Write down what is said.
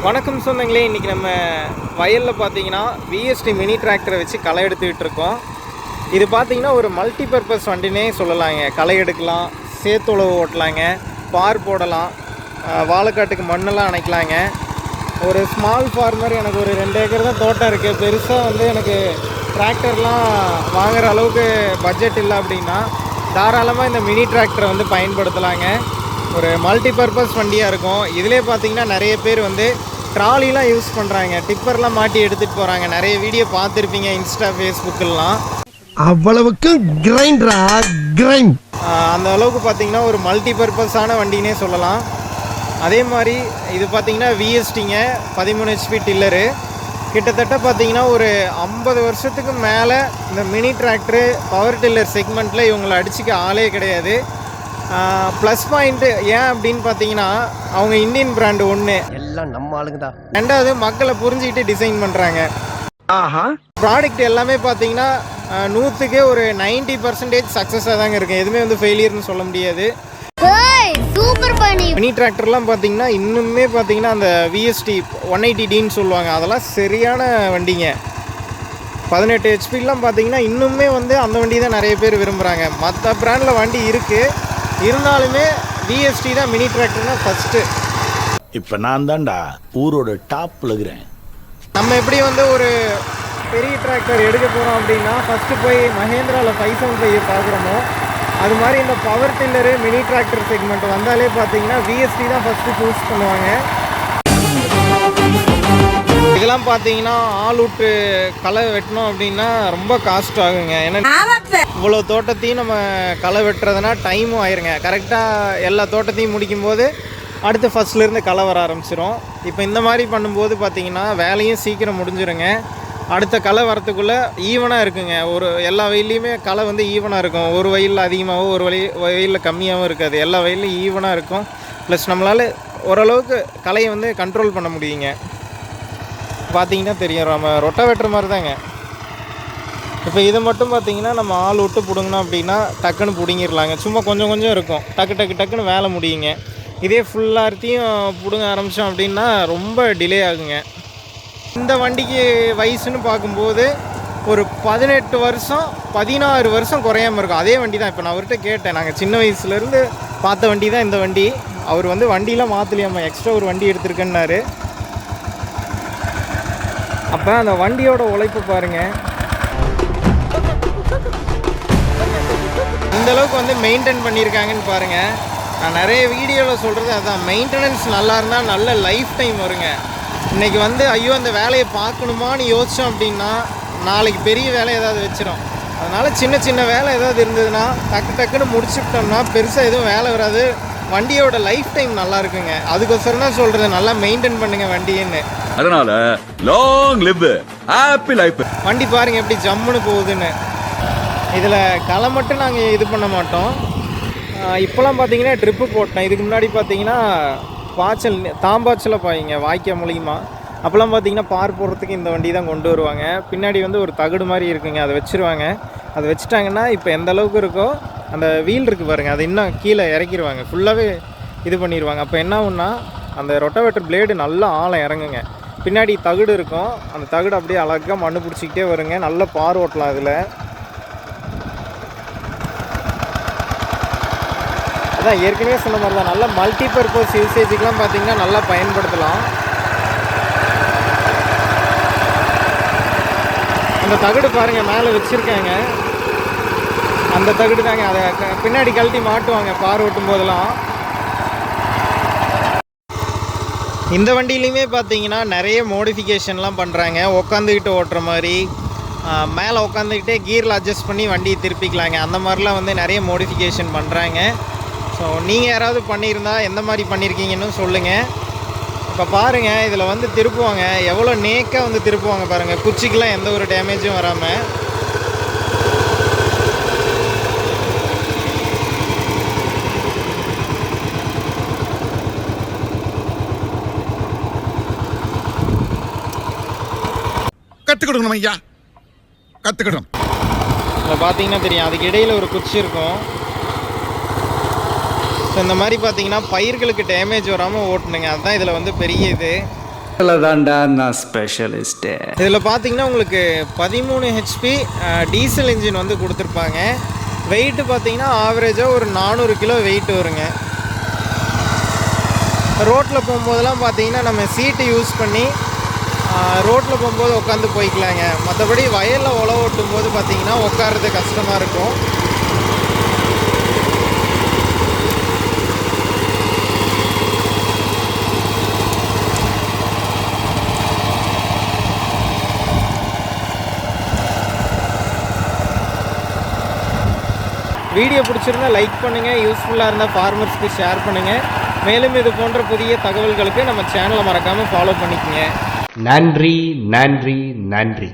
வணக்கம் சொந்தங்களே, இன்றைக்கி நம்ம வயலில் பார்த்தீங்கன்னா விஎஸ்டி மினி டிராக்டரை வச்சு களை எடுத்துக்கிட்டு இருக்கோம். இது பார்த்தீங்கன்னா ஒரு மல்டி பர்பஸ் வண்டினே சொல்லலாங்க. களை எடுக்கலாம், சேத்துளவு ஓட்டலாங்க, பார் போடலாம், வாழைக்காட்டுக்கு மண்ணெல்லாம் அணைக்கலாங்க. ஒரு ஸ்மால் ஃபார்மர், எனக்கு ஒரு 2 ஏக்கர் தான் தோட்டம் இருக்குது. பெருசாக வந்து எனக்கு டிராக்டர்லாம் வாங்குகிற அளவுக்கு பட்ஜெட் இல்லை அப்படின்னா தாராளமாக இந்த மினி டிராக்டரை வந்து பயன்படுத்தலாங்க. ஒரு மல்டி பர்பஸ் வண்டியாக இருக்கும். இதிலே பார்த்தீங்கன்னா நிறைய பேர் வந்து ட்ராலிலாம் யூஸ் பண்ணுறாங்க, டிப்பர்லாம் மாட்டி எடுத்துகிட்டு போகிறாங்க. நிறைய வீடியோ பார்த்துருப்பீங்க இன்ஸ்டா ஃபேஸ்புக்கெல்லாம். அவ்வளவுக்கு கிரைண்ட் அந்த அளவுக்கு பார்த்தீங்கன்னா ஒரு மல்டி பர்பஸான வண்டினே சொல்லலாம். அதே மாதிரி இது பார்த்தீங்கன்னா விஎஸ்டிங்க 13 HP டில்லரு. கிட்டத்தட்ட பார்த்தீங்கன்னா ஒரு 50 வருஷத்துக்கு மேலே இந்த மினி டிராக்டரு பவர் டில்லர் செக்மெண்ட்டில் இவங்களை அடிச்சிக்க ஆளே கிடையாது. ப்ளஸ் பாயிண்ட்டு ஏன் அப்படின்னு பார்த்தீங்கன்னா அவங்க இந்தியன் பிராண்டு ஒன்று, எல்லாம் நம்ம ஆளுங்க தான். 2வது மக்களை புரிஞ்சுக்கிட்டு டிசைன் பண்ணுறாங்க. ப்ராடக்ட் எல்லாமே பார்த்தீங்கன்னா 100க்கு ஒரு 90% சக்ஸஸாக தாங்க இருக்குது. எதுவுமே வந்து ஃபெயிலியர்னு சொல்ல முடியாது. மினி டிராக்டர்லாம் பார்த்தீங்கன்னா இன்னுமே பார்த்தீங்கன்னா அந்த விஎஸ்டி 180Dன்னு சொல்லுவாங்க, அதெல்லாம் சரியான வண்டிங்க. 18 HPலாம் பார்த்தீங்கன்னா இன்னுமே வந்து அந்த வண்டி தான் நிறைய பேர் விரும்புகிறாங்க. மற்ற பிராண்டில் வண்டி இருக்குது, இருந்தாலுமே விஎஸ்டி தான் மினி டிராக்டர் தான் ஃபஸ்ட்டு. இப்போ நான் தான்டா ஊரோட டாப்பில் இருக்கிறேன். நம்ம எப்படி வந்து ஒரு பெரிய டிராக்டர் எடுக்க போகிறோம் அப்படின்னா ஃபஸ்ட்டு போய் மஹேந்திராவில் 575 பார்க்குறோமோ, அது மாதிரி இந்த power tiller mini tractor segment வந்தாலே பார்த்தீங்கன்னா விஎஸ்டி தான் ஃபஸ்ட்டு சூஸ் பண்ணுவாங்க. இதெல்லாம் பார்த்தீங்கன்னா ஆள் விட்டு களை வெட்டணும் அப்படின்னா ரொம்ப காஸ்ட் ஆகுங்க. ஏன்னா இவ்வளோ தோட்டத்தையும் நம்ம களை வெட்டுறதுனா டைமும் ஆயிருங்க. கரெக்டாக எல்லா தோட்டத்தையும் முடிக்கும்போது அடுத்து ஃபஸ்ட்லேருந்து களை வர ஆரம்பிச்சிடும். இப்போ இந்த மாதிரி பண்ணும்போது பார்த்தீங்கன்னா வேலையும் சீக்கிரம் முடிஞ்சிருங்க. அடுத்த களை வரத்துக்குள்ளே ஈவனாக இருக்குங்க. ஒரு எல்லா வயல்லையுமே களை வந்து ஈவனாக இருக்கும். ஒரு வயலில் அதிகமாகவும் ஒரு வயலில் கம்மியாகவும் இருக்காது. எல்லா வயல்லையும் ஈவனாக இருக்கும். ப்ளஸ் நம்மளால் ஓரளவுக்கு களையை வந்து கண்ட்ரோல் பண்ண முடியுங்க. பார்த்தீங்கன்னா தெரியும், நம்ம ரொட்டை வெட்டுற மாதிரி தாங்க. இப்போ இதை மட்டும் பார்த்தீங்கன்னா நம்ம ஆள் விட்டு பிடுங்கணும் அப்படின்னா டக்குன்னு பிடுங்கிடலாங்க. சும்மா கொஞ்சம் கொஞ்சம் இருக்கும், டக்குன்னு வேலை முடியுங்க. இதே ஃபுல்லாத்தையும் பிடுங்க ஆரம்பித்தோம் அப்படின்னா ரொம்ப டிலே ஆகுங்க. இந்த வண்டிக்கு வயசுன்னு பார்க்கும்போது ஒரு 18 வருஷம் 16 வருஷம் குறையாமல் இருக்கும். அதே வண்டி தான். இப்போ நான் அவர்கிட்ட கேட்டேன், நாங்கள் சின்ன வயசுலேருந்து பார்த்த வண்டி தான் இந்த வண்டி. அவர் வந்து வண்டியெலாம் மாற்றலையாம்மா, எக்ஸ்ட்ரா ஒரு வண்டி எடுத்துருக்கேன்னாரு. அப்போ அந்த வண்டியோட உழைப்பு பாருங்கள், இந்தளவுக்கு வந்து மெயின்டைன் பண்ணியிருக்காங்கன்னு பாருங்கள். நான் நிறைய வீடியோவில் சொல்கிறது அதுதான், மெயின்டெனன்ஸ் நல்லா இருந்தால் நல்ல லைஃப் டைம் வருங்க. இன்றைக்கி வந்து ஐயோ அந்த வேலையை பார்க்கணுமான்னு யோசித்தோம் அப்படின்னா நாளைக்கு பெரிய வேலை ஏதாவது வச்சிடும். அதனால் சின்ன சின்ன வேலை ஏதாவது இருந்ததுன்னா டக்குன்னு முடிச்சுட்டோம்னா பெருசாக எதுவும் வேலை வராது. வண்டியோட லைஃப் டைம் நல்லா இருக்குங்க. அதுக்கோசரம் தான் சொல்கிறது, நல்லா மெயின்டைன் பண்ணுங்க வண்டின்னு. அதனால லாங் லிவ் ஹாப்பி லைஃப். வண்டி பாருங்கள் எப்படி ஜம்முன்னு போகுதுன்னு. இதில் களை மட்டும் நாங்கள் இது பண்ண மாட்டோம். இப்போலாம் பார்த்தீங்கன்னா ட்ரிப்பு போட்டேன். இதுக்கு முன்னாடி பார்த்தீங்கன்னா பாய்ச்சல் தாம்பாய்ச்சல பாய்ங்க வாய்க்கால் மூலியமா. அப்போல்லாம் பார்த்தீங்கன்னா பார் போடுறதுக்கு இந்த வண்டி தான் கொண்டு வருவாங்க. பின்னாடி வந்து ஒரு தகுடு மாதிரி இருக்குங்க, அதை வச்சுருவாங்க. அதை வச்சுட்டாங்கன்னா இப்போ எந்த அளவுக்கு இருக்கோ அந்த வீல் இருக்குது பாருங்கள், அதை இன்னும் கீழே இறக்கிடுவாங்க, ஃபுல்லாகவே இது பண்ணிடுவாங்க. அப்போ என்ன ஆகுன்னா அந்த ரொட்டவேட்டர் பிளேடு நல்லா ஆழம் இறங்குங்க. பின்னாடி தகுடு இருக்கும், அந்த தகுடு அப்படியே அழகாக மண்ணு பிடிச்சிக்கிட்டே வருங்க. நல்ல பார் ஓட்டலாம். அதில் அதான் ஏற்கனவே சொன்ன மாதிரி தான், நல்ல மல்டி பர்பஸ் யூசேஜுக்கெலாம் பார்த்திங்கன்னா நல்லா பயன்படுத்தலாம். அந்த தகுடு பாருங்கள் மேலே வச்சுருக்காங்க, அந்த தகுடு தாங்க. அதை பின்னாடி கழட்டி மாட்டுவாங்க பார் ஓட்டும் போதெல்லாம். இந்த வண்டியிலையுமே பார்த்தீங்கன்னா நிறைய மோடிஃபிகேஷன்லாம் பண்ணுறாங்க. உட்காந்துக்கிட்டு ஓட்டுற மாதிரி, மேலே உட்காந்துக்கிட்டே கீரில் அட்ஜஸ்ட் பண்ணி வண்டியை திருப்பிக்கலாங்க. அந்த மாதிரிலாம் வந்து நிறைய மோடிஃபிகேஷன் பண்ணுறாங்க. ஸோ நீங்கள் யாராவது பண்ணியிருந்தால் எந்த மாதிரி பண்ணியிருக்கீங்கன்னு சொல்லுங்கள். இப்போ பாருங்கள், இதில் வந்து திருப்புவாங்க, எவ்வளோ நேக்காக வந்து திருப்புவாங்க பாருங்கள், குச்சிக்கெலாம் எந்த ஒரு டேமேஜும் வராமல். கற்றுக்கிடணும் ஐயா, கற்றுக்கிடணும். இதில் பார்த்தீங்கன்னா தெரியும், அதுக்கு இடையில் ஒரு குச்சி இருக்கும். ஸோ இந்த மாதிரி பார்த்தீங்கன்னா பயிர்களுக்கு டேமேஜ் வராமல் ஓட்டணுங்க. அதுதான் இதில் வந்து பெரிய இது. தான்டா நான் ஸ்பெஷலிஸ்ட்டு. இதில் பார்த்தீங்கன்னா உங்களுக்கு 13 ஹெச்பி டீசல் இன்ஜின் வந்து கொடுத்துருப்பாங்க. வெயிட்டு பார்த்தீங்கன்னா ஆவரேஜாக ஒரு 400 கிலோ வெயிட் வருங்க. ரோட்டில் போகும்போதெல்லாம் பார்த்தீங்கன்னா நம்ம சீட்டு யூஸ் பண்ணி ரோட்டில் போகும்போது உட்காந்து போய்க்கலாங்க. மற்றபடி வயலில் உழவு ஓட்டும் போது பார்த்தீங்கன்னா உட்கார்றது கஷ்டமாக இருக்கும். வீடியோ பிடிச்சிருந்தா லைக் பண்ணுங்கள், யூஸ்ஃபுல்லாக இருந்தால் ஃபார்மர்ஸ்க்கு ஷேர் பண்ணுங்கள். மேலும் இது போன்ற புதிய தகவல்களுக்கு நம்ம சேனலை மறக்காமல் ஃபாலோ பண்ணிக்கோங்க. நன்றி நன்றி நன்றி.